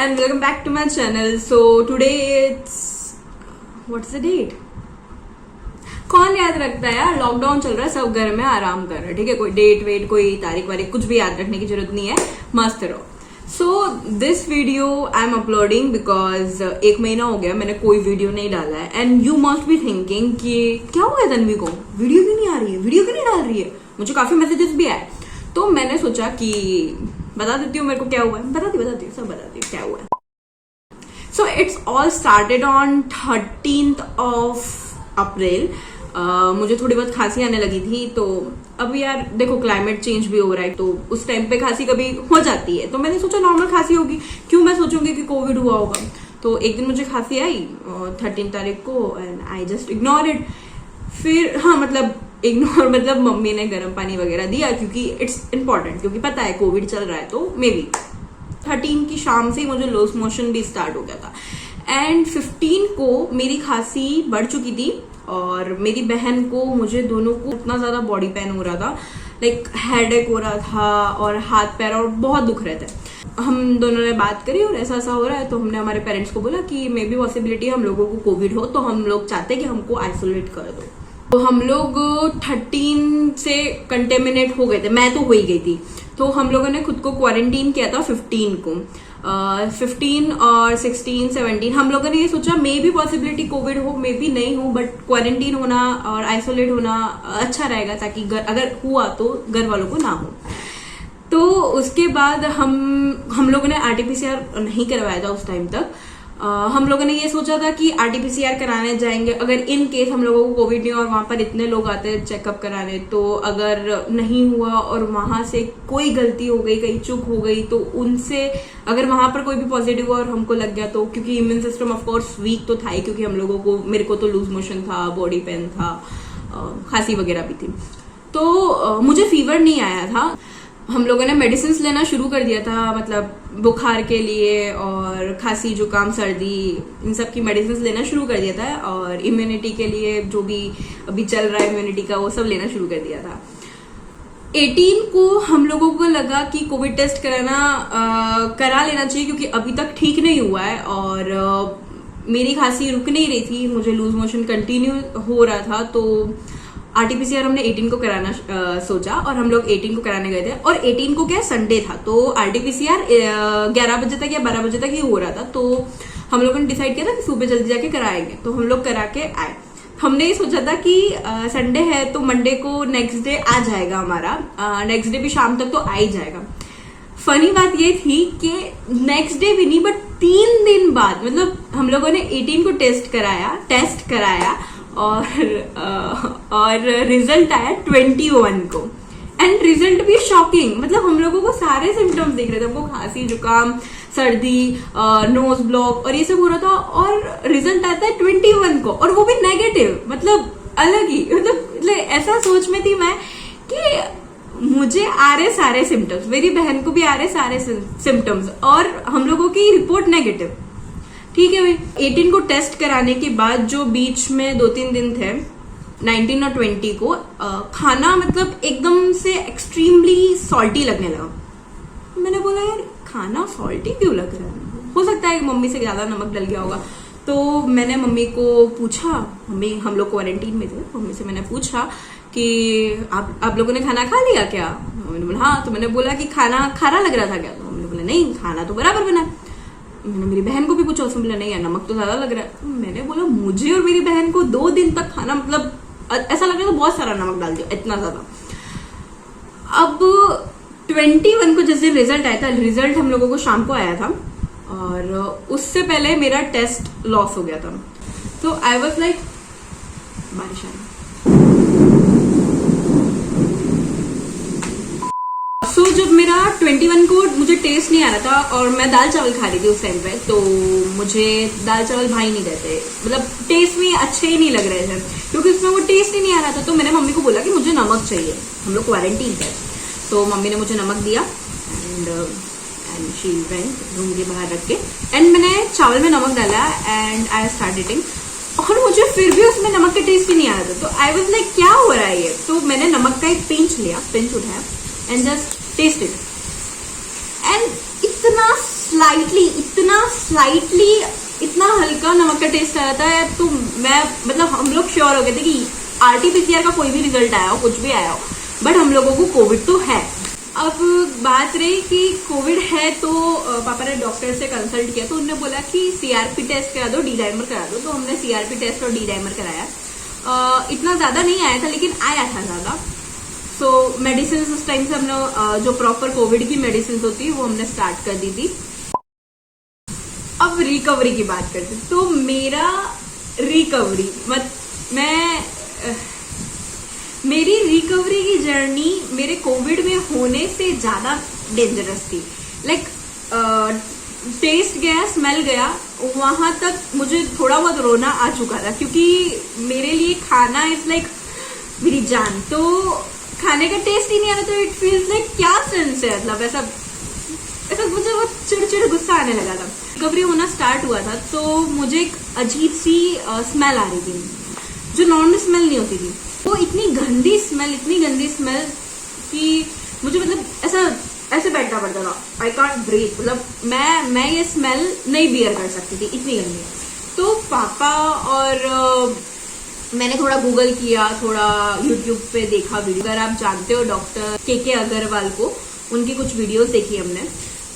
and welcome back to my channel. So today it's what's the date? कौन याद रखता है यार, लॉकडाउन चल रहा है, सब घर में आराम कर रहे हैं, ठीक है। कोई डेट वेट कोई तारीख वारीख कुछ भी याद रखने की जरूरत नहीं है, मस्त रहो। So this video I am uploading because 1 महीना हो गया मैंने कोई वीडियो नहीं डाला है। And you must be thinking कि क्या हुआ है तन्वी को, वीडियो क्यों नहीं आ रही है, वीडियो क्यों नहीं डाल रही है। मुझे काफी मैसेजेस भी आए, तो मैंने सोचा कि बता देती हूँ मेरे को क्या हुआ है। बताती हूँ सब बताती हूँ क्या हुआ है। So it's all started on 13th of अप्रैल। मुझे थोड़ी बहुत खांसी आने लगी थी, तो अब यार देखो क्लाइमेट चेंज भी हो रहा है, तो उस टाइम पे खांसी कभी हो जाती है, तो मैंने सोचा नॉर्मल खांसी होगी, क्यों मैं सोचूंगी कि कोविड हुआ होगा। तो एक दिन मुझे खांसी आई 13 तारीख को and I just ignore it. फिर हाँ मतलब इग्नोर मतलब मम्मी ने गर्म पानी वगैरह दिया, क्योंकि इट्स इम्पोर्टेंट, क्योंकि पता है कोविड चल रहा है। तो मे बी 13 की शाम से ही मुझे लूज मोशन भी स्टार्ट हो गया था एंड 15 को मेरी खांसी बढ़ चुकी थी और मेरी बहन को मुझे दोनों को इतना ज्यादा बॉडी पेन हो रहा था, लाइक हेडेक हो रहा था और हाथ पैर और बहुत दुख रहे थे। हम दोनों ने बात करी और ऐसा ऐसा हो रहा है, तो हमने हमारे पेरेंट्स को बोला कि मे बी पॉसिबिलिटी हम लोगों को कोविड हो, तो हम लोग चाहते हैं कि हमको आइसोलेट कर दो। तो हम लोग 13 से कंटेमिनेट हो गए थे, मैं तो हो ही गई थी, तो हम लोगों ने खुद को क्वारंटीन किया था 15 को। 15 और 16, 17 हम लोगों ने ये सोचा मे भी पॉसिबिलिटी कोविड हो, मे भी नहीं हो, बट क्वारंटीन होना और आइसोलेट होना अच्छा रहेगा, ताकि अगर हुआ तो घर वालों को ना हो। तो उसके बाद हम लोगों ने आरटीपीसीआर नहीं करवाया था उस टाइम तक। हम लोगों ने ये सोचा था कि आरटीपीसीआर कराने जाएंगे, अगर इन केस हम लोगों को कोविड नहीं और वहां पर इतने लोग आते हैं चेकअप कराने, तो अगर नहीं हुआ और वहां से कोई गलती हो गई, कहीं चूक हो गई, तो उनसे अगर वहां पर कोई भी पॉजिटिव हुआ और हमको लग गया, तो क्योंकि इम्यून सिस्टम ऑफकोर्स वीक तो था ही, क्योंकि हम लोगों को, मेरे को तो लूज मोशन था, बॉडी पेन था, खांसी वगैरह भी थी, तो मुझे फीवर नहीं आया था। हम लोगों ने मेडिसिन लेना शुरू कर दिया था, मतलब बुखार के लिए और खांसी जुकाम सर्दी इन सब की मेडिसिन लेना शुरू कर दिया था, और इम्यूनिटी के लिए जो भी अभी चल रहा है इम्यूनिटी का, वो सब लेना शुरू कर दिया था। 18 को हम लोगों को लगा कि कोविड टेस्ट करा लेना चाहिए, क्योंकि अभी तक ठीक नहीं हुआ है और मेरी खांसी रुक नहीं रही थी, मुझे लूज मोशन कंटिन्यू हो रहा था। तो आरटीपीसीआर हमने 18 को कराना सोचा और हम लोग 18 को कराने गए थे, और 18 को क्या संडे था, तो आरटीपीसीआर 11 बजे तक या 12 बजे तक ही हो रहा था। तो हम लोगों ने डिसाइड किया था कि सुबह जल्दी जाके कराएंगे, तो हम लोग करा के आए। हमने ये सोचा था कि संडे है तो मंडे को नेक्स्ट डे आ जाएगा हमारा, नेक्स्ट डे भी शाम तक तो आ ही जाएगा। फनी बात ये थी कि नेक्स्ट डे भी नहीं, बट 3 दिन बाद, मतलब हम लोगों ने 18 को टेस्ट कराया और रिजल्ट आया 21 को, एंड रिजल्ट भी शॉकिंग। मतलब हम लोगों को सारे सिम्टम्स दिख रहे थे, हमको खांसी जुकाम सर्दी नोज ब्लॉक और ये सब हो रहा था, और रिजल्ट आता है 21 को, और वो भी नेगेटिव, मतलब अलग ही, मतलब ऐसा सोच में थी मैं कि मुझे आ रहे सारे सिम्टम्स, मेरी बहन को भी आ रहे सारे सिम्टम्स, और हम लोगों की रिपोर्ट नेगेटिव। ठीक है भाई, 18 को टेस्ट कराने के बाद जो बीच में 2-3 दिन थे 19 और 20 को खाना मतलब एकदम से एक्सट्रीमली सॉल्टी लगने लगा। मैंने बोला यार खाना सॉल्टी क्यों लग रहा है, हो सकता है मम्मी से ज्यादा नमक डल गया होगा। तो मैंने मम्मी को पूछा, मम्मी हम लोग क्वारंटीन में थे, मम्मी से मैंने पूछा कि आप लोगों ने खाना खा लिया क्या। मैंने बोला हाँ। तो मैंने बोला कि खाना खारा लग रहा था क्या, तो मम्मी बोला नहीं खाना तो बराबर बना। मैंने मेरी बहन को भी पूछा, उसने बोला नहीं यार नमक तो ज्यादा लग रहा है। तो मैंने बोला मुझे और मेरी बहन को 2 दिन तक खाना, मतलब ऐसा लग रहा था बहुत सारा नमक डाल दिया, इतना ज्यादा। अब 21 को जिस दिन रिजल्ट आया था, रिजल्ट हम लोगों को शाम को आया था, और उससे पहले मेरा टेस्ट लॉस हो गया था। तो आई वॉज लाइक बारिश आ रही। सो जब मेरा 21 को मुझे टेस्ट नहीं आ रहा था और मैं दाल चावल खा रही थी उस टाइम पे, तो मुझे दाल चावल भाई नहीं रहते, मतलब टेस्ट में अच्छे ही नहीं लग रहे थे, क्योंकि उसमें वो टेस्ट ही नहीं आ रहा था। तो मैंने मम्मी को बोला कि मुझे नमक चाहिए, हम लोग क्वारंटीन थे। तो मम्मी ने मुझे नमक दिया एंड शी वेंट रूम के बाहर रख के, एंड मैंने चावल में नमक डाला एंड आई स्टार्ट ईटिंग, और मुझे फिर भी उसमें नमक का टेस्ट ही नहीं आ रहा था। तो आई वाज लाइक क्या हो रहा है ये। तो मैंने नमक का एक पिंच उठाया and just taste it, and इतना स्लाइटली इतना हल्का नमक का टेस्ट आ रहा था। तो मैं मतलब हम लोग श्योर हो गए थे कि RT-PCR का कोई भी रिजल्ट आया हो, कुछ भी आया हो, बट हम लोगों को कोविड तो है। अब बात रही कि कोविड है तो पापा ने डॉक्टर से कंसल्ट किया, तो उन्होंने बोला कि CRP टेस्ट करा दो, डी डाइमर करा दो। तो हमने CRP टेस्ट और डी डाइमर कराया। इतना ज्यादा नहीं आया था, लेकिन आया था ज्यादा। सो मेडिसिन उस टाइम से हमने जो प्रॉपर कोविड की मेडिसिन होती है वो हमने स्टार्ट कर दी थी। अब रिकवरी की बात करते हैं। तो मेरा रिकवरी मेरी रिकवरी की जर्नी मेरे कोविड में होने से ज्यादा डेंजरस थी। लाइक टेस्ट गया, स्मेल गया, वहां तक मुझे थोड़ा बहुत रोना आ चुका था, क्योंकि मेरे लिए खाना इज लाइक मेरी जान। तो खाने का टेस्ट ही नहीं आ रहा, तो इट फील्स लाइक क्या सेंस है, मतलब ऐसा मुझे बहुत चिड़चिड़ गुस्सा आने लगा था। रिकवरी होना स्टार्ट हुआ था तो मुझे एक अजीब सी स्मेल आ रही थी, जो नॉर्मल स्मेल नहीं होती थी। वो इतनी गंदी स्मेल कि मुझे मतलब ऐसे बैठना पड़ता था। आई कांट ब्रीथ, मतलब मैं ये स्मेल नहीं बियर कर सकती थी, इतनी गंदी। तो पापा और मैंने थोड़ा गूगल किया, थोड़ा यूट्यूब पे देखा वीडियो। अगर आप जानते हो डॉक्टर के अग्रवाल को, उनकी कुछ वीडियोस देखी हमने।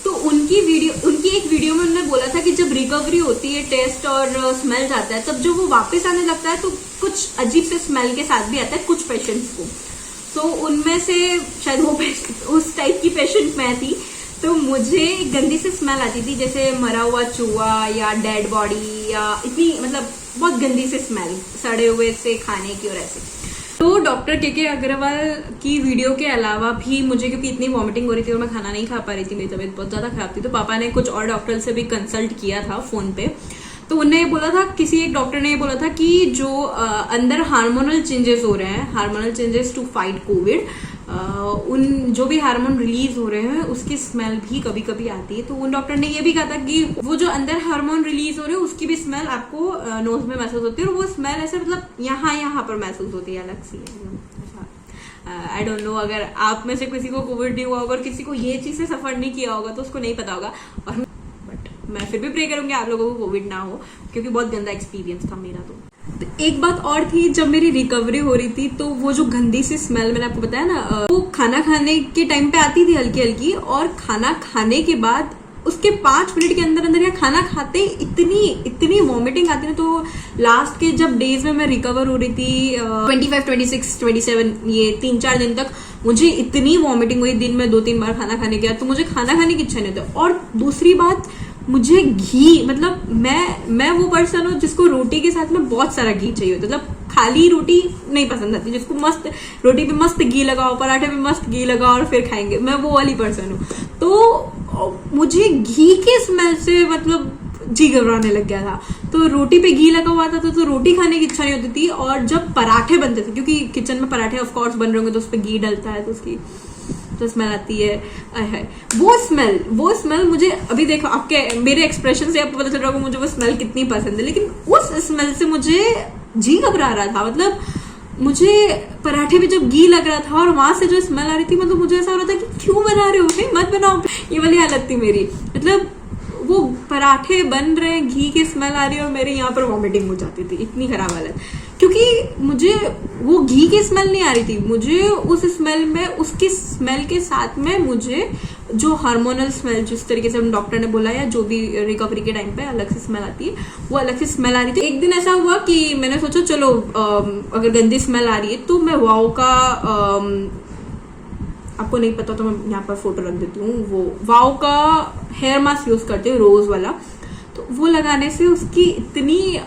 तो उनकी एक वीडियो में उन्होंने बोला था कि जब रिकवरी होती है, टेस्ट और स्मेल जाता है, तब जब वो वापस आने लगता है तो कुछ अजीब से स्मेल के साथ भी आता है कुछ पेशेंट्स को। तो उनमें से शायद वो उस टाइप की पेशेंट मैं थी। तो मुझे गंदी सी स्मेल आती थी, जैसे मरा हुआ चूहा या डेड बॉडी, या इतनी मतलब बहुत गंदी सी स्मेल सड़े हुए से खाने की और ऐसे। तो डॉक्टर के अग्रवाल की वीडियो के अलावा भी मुझे, क्योंकि इतनी वॉमिटिंग हो रही थी और मैं खाना नहीं खा पा रही थी, मेरी तबीयत बहुत ज्यादा खराब थी, तो पापा ने कुछ और डॉक्टर से भी कंसल्ट किया था फोन पे। तो उन्होंने बोला था, किसी एक डॉक्टर ने ये बोला था कि जो अंदर हार्मोनल चेंजेस हो रहे हैं, hormonal changes to fight Covid, उन जो भी हार्मोन रिलीज हो रहे हैं उसकी स्मेल भी कभी कभी आती है। तो उन डॉक्टर ने ये भी कहा था कि वो जो अंदर हार्मोन रिलीज हो रहे हैं उसकी भी स्मेल आपको नोज में महसूस होती है, और वो स्मेल ऐसे मतलब यहाँ पर महसूस होती है, अलग सी है। आई डोंट नो, अगर आप में से किसी को कोविड नहीं हुआ होगा और किसी को ये चीज से सफर नहीं किया होगा तो उसको नहीं पता होगा। और मैं फिर भी प्रे करूंगी आप लोगों को कोविड ना हो, क्योंकि बहुत गंदा एक्सपीरियंस था मेरा। तो एक बात और थी, जब मेरी रिकवरी हो रही थी तो वो जो गंदी सी स्मेल मैंने आपको बताया ना, वो खाना खाने के टाइम पे आती थी हल्की हल्की, और खाना खाने के बाद उसके 5 मिनट के अंदर या खाना खाते इतनी वॉमिटिंग आती ना। तो लास्ट के जब डेज में मैं रिकवर हो रही थी 25, 26, 27, ये 3-4 दिन तक मुझे इतनी वॉमिटिंग हुई, दिन में 2-3 बार खाना खाने के बाद। तो मुझे खाना खाने की इच्छा नहीं होती। और दूसरी बात, मुझे घी, मतलब मैं वो पर्सन हूँ जिसको रोटी के साथ में बहुत सारा घी चाहिए होता है। मतलब खाली रोटी नहीं पसंद आती, जिसको मस्त रोटी पे मस्त घी लगाओ, पराठे पे मस्त घी लगाओ और फिर खाएंगे, मैं वो वाली पर्सन हूँ। तो मुझे घी के स्मेल से मतलब जी घबराने लग गया था। तो रोटी पे घी लगा हुआ था तो रोटी खाने की इच्छा नहीं होती थी। और जब पराठे बनते थे, क्योंकि किचन में पराठे ऑफ कोर्स बन रहे होंगे, तो उस पर घी डलता है तो उसकी तो स्मेल आती है। वो स्मेल मुझे, अभी देखो आपके मेरे एक्सप्रेशन से आपको पता चल रहा होगा मुझे वो स्मेल कितनी पसंद है, लेकिन उस स्मेल से मुझे जी घबरा रहा था। मतलब मुझे पराठे पे जब घी लग रहा था और वहां से जो स्मेल आ रही थी, मतलब मुझे ऐसा हो रहा था कि क्यों बना रहे हो, मत बनाओ, ये वाली हालत थी मेरी। मतलब वो पराठे बन रहे, घी की स्मेल आ रही है और मेरे यहाँ पर वॉमिटिंग हो जाती थी, इतनी खराब हालत। क्योंकि मुझे वो घी की स्मेल नहीं आ रही थी, मुझे उस स्मेल में, उसकी स्मेल के साथ में मुझे जो हार्मोनल स्मेल, जिस तरीके से हम डॉक्टर ने बोला, या जो भी रिकवरी के टाइम पे अलग से स्मेल आती है, वो अलग से स्मेल आ रही थी। एक दिन ऐसा हुआ कि मैंने सोचा चलो अगर गंदी स्मेल आ रही है तो मैं वाओ का, आपको नहीं पता तो मैं यहाँ पर फोटो रख देती हूँ, वो वाओ का हेयर मास्क यूज करती हूँ, रोज वाला। तो वो लगाने से उसकी इतनी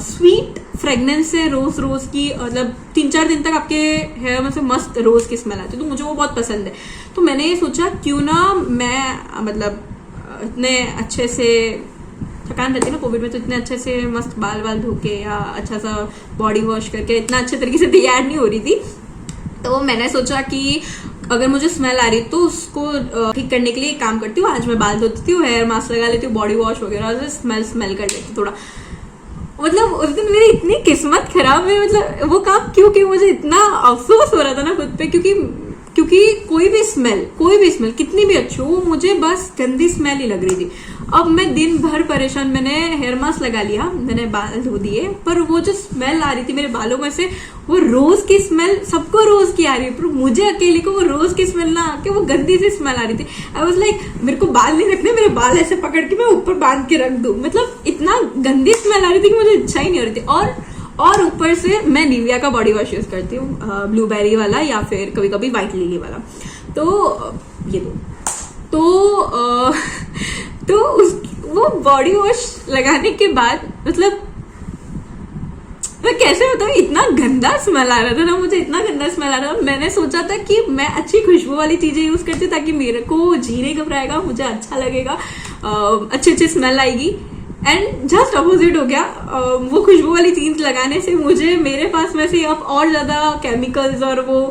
स्वीट फ्रेग्रेंस है रोज की, मतलब 3-4 दिन तक आपके हेयर में से मस्त रोज की स्मेल आती है। तो मुझे वो बहुत पसंद है। तो मैंने ये सोचा क्यों ना मैं, मतलब इतने अच्छे से थकान रहती है ना कोविड में, तो इतने अच्छे से मस्त बाल धो के या अच्छा सा बॉडी वॉश करके इतना अच्छे तरीके से तैयार नहीं हो रही थी। तो मैंने सोचा कि अगर मुझे स्मेल आ रही तो उसको ठीक करने के लिए एक काम करती हूँ, आज मैं बाल धोती हूँ, हेयर मास्क लगा लेती हूँ, बॉडी वॉश वगैरह से स्मेल कर लेती हूँ थोड़ा। मतलब उस दिन मेरी इतनी किस्मत खराब है, मतलब वो काम क्योंकि मुझे इतना अफसोस हो रहा था ना खुद पे, क्योंकि क्योंकि कोई भी स्मेल कितनी भी अच्छी हो, वो मुझे बस गंदी स्मेल ही लग रही थी। अब मैं दिन भर परेशान, मैंने हेयर मास्क लगा लिया, मैंने बाल धो दिए, पर वो जो स्मेल आ रही थी मेरे बालों में से, वो रोज की स्मेल, सबको रोज की आ रही है, पर मुझे अकेले को वो रोज की स्मेल ना आके वो गंदी सी स्मेल आ रही थी। आई वाज लाइक मेरे को बाल नहीं रखने, मेरे बाल ऐसे पकड़ के मैं ऊपर बांध के रख दूं, मतलब इतना गंदी स्मेल आ रही थी कि मुझे इच्छा ही नहीं हो रही थी। और ऊपर से मैं निविया का बॉडी वॉश यूज करती हूँ, ब्लूबेरी वाला या फिर कभी कभी व्हाइट लिली वाला। तो ये तो वो बॉडी वॉश लगाने के बाद मतलब मैं कैसे बताऊँ, इतना गंदा स्मेल आ रहा था ना, मुझे इतना गंदा स्मेल आ रहा था। मैंने सोचा था कि मैं अच्छी खुशबू वाली चीजें यूज करती हूँ ताकि मेरे को जी नहीं घबराएगा, मुझे अच्छा लगेगा, अच्छी स्मेल आएगी। एंड जस्ट अपोजिट हो गया। वो खुशबू वाली चीज लगाने से मुझे मेरे पास में से अब और ज्यादा केमिकल्स और वो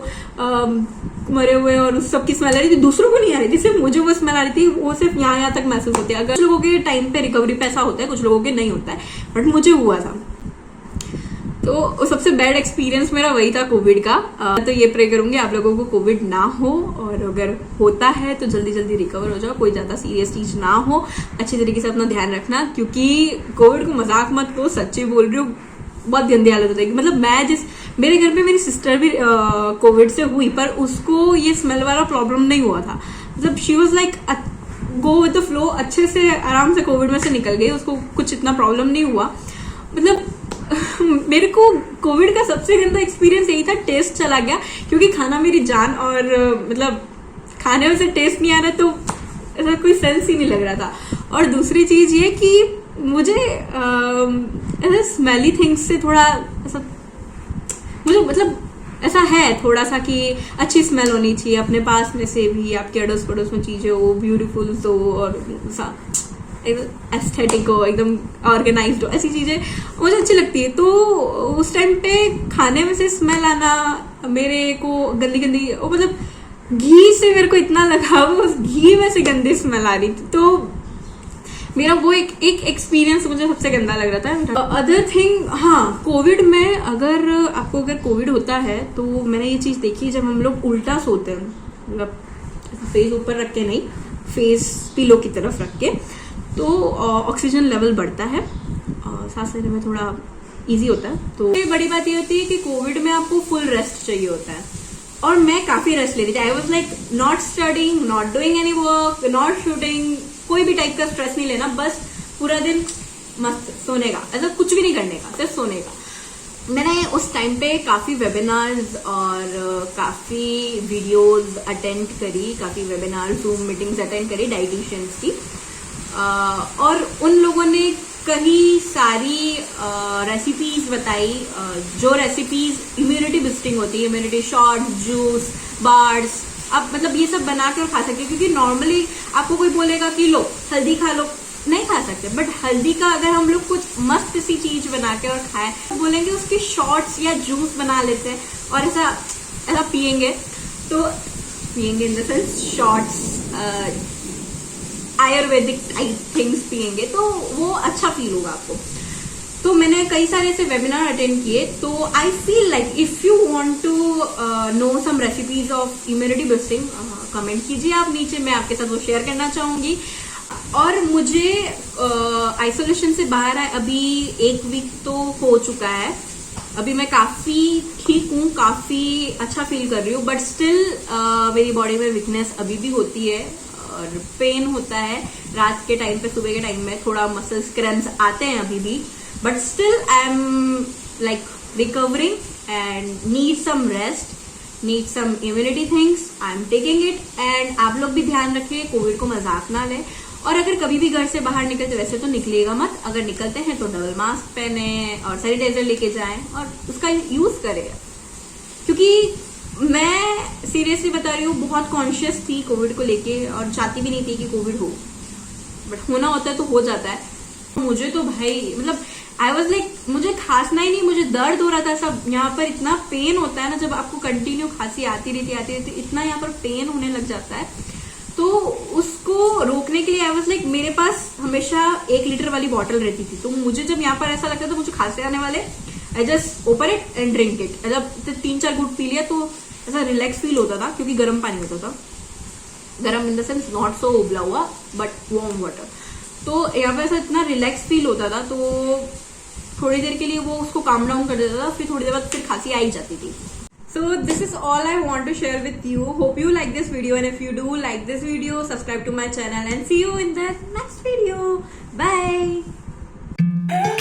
मरे हुए और उस सब की स्मेल आ रही थी, दूसरों को नहीं आ रही थी, सिर्फ मुझे वो स्मेल आ रही थी। वो सिर्फ यहाँ तक महसूस होती है। अगर कुछ लोगों के टाइम पे रिकवरी पे ऐसा होता है, कुछ लोगों के नहीं होता है, बट मुझे हुआ था। तो सबसे बैड एक्सपीरियंस मेरा वही था कोविड का। तो ये प्रे करूंगी आप लोगों को कोविड ना हो, और अगर होता है तो जल्दी जल्दी रिकवर हो जाओ, कोई ज्यादा सीरियस चीज ना हो। अच्छी तरीके से अपना ध्यान रखना, क्योंकि कोविड को मजाक मत लो, सच्ची बोल रही हूँ, बहुत गंदी हालत हो जाएगी। मतलब मेरे घर पे मेरी सिस्टर भी कोविड से हुई, पर उसको ये स्मेल वाला प्रॉब्लम नहीं हुआ था। मतलब she was like go with the flow, अच्छे से आराम से कोविड में से निकल गई, उसको कुछ इतना प्रॉब्लम नहीं हुआ। मतलब मेरे को कोविड का सबसे गंदा एक्सपीरियंस यही था, टेस्ट चला गया, क्योंकि खाना मेरी जान, और मतलब खाने में से टेस्ट नहीं आ रहा तो ऐसा कोई सेंस ही नहीं लग रहा था। और दूसरी चीज ये कि मुझे ऐसा स्मेली थिंग्स से थोड़ा ऐसा, मुझे मतलब ऐसा है थोड़ा सा कि अच्छी स्मेल होनी चाहिए अपने पास में से भी, आपके अड़ोस पड़ोस में चीजें हो, ब्यूटीफुल हो और एस्थेटिक हो, एकदम ऑर्गेनाइज्ड हो, ऐसी चीजें मुझे अच्छी लगती है। तो उस टाइम पे खाने में से स्मेल आना मेरे को गंदी गंदी, मतलब घी से मेरे को इतना लगाव, उस घी में से गंदी स्मेल आ रही थी। तो मेरा वो एक एक्सपीरियंस मुझे सबसे गंदा लग रहा था। अदर थिंग, हाँ, कोविड में अगर कोविड होता है तो मैंने ये चीज देखी, जब हम लोग उल्टा सोते हैं, मतलब फेस ऊपर रख के नहीं, फेस पिलो की तरफ रख के, तो ऑक्सीजन लेवल बढ़ता है, सांस लेने में थोड़ा इजी होता है। तो बड़ी बात ये होती है कि कोविड में आपको फुल रेस्ट चाहिए होता है, और मैं काफी रेस्ट ले रही थी। I was like not studying, not doing any work, not shooting, कोई भी टाइप का स्ट्रेस नहीं लेना, बस पूरा दिन मस्त सोने का, ऐसा कुछ भी नहीं करने का, सिर्फ सोने का। मैंने उस टाइम पे काफी वेबिनार्स और काफी वीडियोस अटेंड करी, काफी वेबिनार, जूम मीटिंग्स अटेंड करी डाइटिशियंस की, और उन लोगों ने कई सारी रेसिपीज बताई, जो रेसिपीज इम्यूनिटी बूस्टिंग होती है, इम्यूनिटी शॉट्स, जूस, बार्स, आप मतलब ये सब बना के खा सकते हैं। क्योंकि नॉर्मली आपको कोई बोलेगा कि लो हल्दी खा लो, नहीं खा सकते, बट हल्दी का अगर हम लोग कुछ मस्त सी चीज बना के और खाएं, बोलेंगे उसके शॉट्स या जूस बना लेते हैं और ऐसा पियेंगे, तो पियेंगे in the sense shots, Ayurvedic type things पियेंगे, तो वो अच्छा फील होगा आपको। तो मैंने कई सारे ऐसे वेबिनार अटेंड किए। तो I feel like if you want to know some recipes of immunity boosting, comment कीजिए आप नीचे, मैं आपके साथ वो शेयर करना चाहूंगी। और मुझे आइसोलेशन से बाहर आए अभी 1 वीक तो हो चुका है, अभी मैं काफी ठीक हूँ, काफी अच्छा फील कर रही हूँ, बट स्टिल मेरी बॉडी में वीकनेस अभी भी होती है और पेन होता है रात के टाइम पे, सुबह के टाइम में थोड़ा मसल्स क्रैम्प्स आते हैं अभी भी, but still I am like recovering and need some rest, need some immunity things, I am taking it. And आप लोग भी ध्यान रखिए, कोविड को मजाक ना लें, और अगर कभी भी घर से बाहर निकलते, वैसे तो निकलिएगा मत, अगर निकलते हैं तो डबल मास्क पहने और सैनिटाइजर लेके जाएं और उसका यूज करें। क्योंकि मैं सीरियसली बता रही हूँ, बहुत कॉन्शियस थी कोविड को लेके और चाहती भी नहीं थी कि कोविड हो, बट होना होता है तो हो जाता है। मुझे तो भाई मतलब आई वॉज लाइक, मुझे खांसना ही नहीं, मुझे दर्द हो रहा था सब यहाँ पर, इतना पेन होता है ना जब आपको कंटिन्यू खांसी आती रहती, इतना यहाँ पर पेन होने लग जाता है। तो उसको रोकने के लिए आई वॉज लाइक, मेरे पास हमेशा 1 लीटर वाली बॉटल रहती थी, तो मुझे जब यहाँ पर ऐसा लगता था मुझे खांसी आने वाले, I just open it and drink it. जब 3-4 घूंट पी लिया तो ऐसा रिलैक्स फील होता था क्योंकि गर्म पानी होता था, गर्म in the sense not so उबला हुआ बट वार्म वाटर। तो यहाँ पे ऐसा इतना रिलैक्स फील होता था, तो थोड़ी देर के लिए वो उसको काम डाउन कर देता था, फिर थोड़ी देर बाद फिर खांसी आ ही जाती थी। So this is all I want to share with you. Hope you like this video, and if you do like this video, subscribe to my channel and see you in the next video. Bye.